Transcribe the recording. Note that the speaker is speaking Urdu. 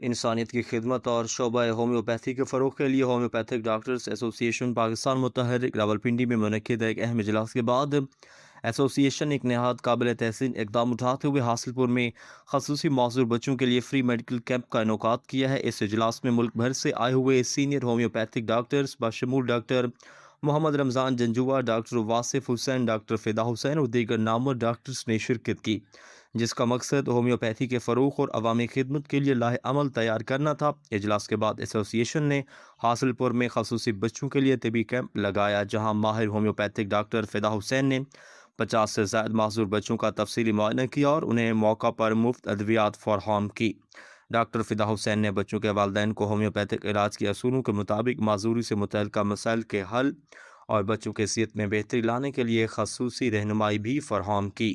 انسانیت کی خدمت اور شعبہ ہومیوپیتھی کے فروغ کے لیے ہومیوپیتھک ڈاکٹرز ایسوسی ایشن پاکستان متحرک راولپنڈی میں منعقد ایک اہم اجلاس کے بعد ایسوسی ایشن ایک نہایت قابل تحسین اقدام اٹھاتے ہوئے حاصل پور میں خصوصی معذور بچوں کے لیے فری میڈیکل کیمپ کا انعقاد کیا ہے۔ اس اجلاس میں ملک بھر سے آئے ہوئے سینئر ہومیوپیتھک ڈاکٹرز بشمول ڈاکٹر محمد رمضان جنجوعہ، ڈاکٹر واصف حسین، ڈاکٹر فدا حسین اور دیگر نامور ڈاکٹرز نے شرکت کی، جس کا مقصد ہومیوپیتھی کے فروغ اور عوامی خدمت کے لیے لاہ عمل تیار کرنا تھا۔ اجلاس کے بعد ایسوسی ایشن نے حاصل پور میں خصوصی بچوں کے لیے طبی کیمپ لگایا، جہاں ماہر ہومیوپیتھک ڈاکٹر فدا حسین نے 50 سے زائد معذور بچوں کا تفصیلی معائنہ کیا اور انہیں موقع پر مفت ادویات فراہم کی۔ ڈاکٹر فدا حسین نے بچوں کے والدین کو ہومیوپیتھک علاج کے اصولوں کے مطابق معذوری سے متعلقہ مسائل کے حل اور بچوں کی صحت میں بہتری لانے کے لیے خصوصی رہنمائی بھی فراہم کی۔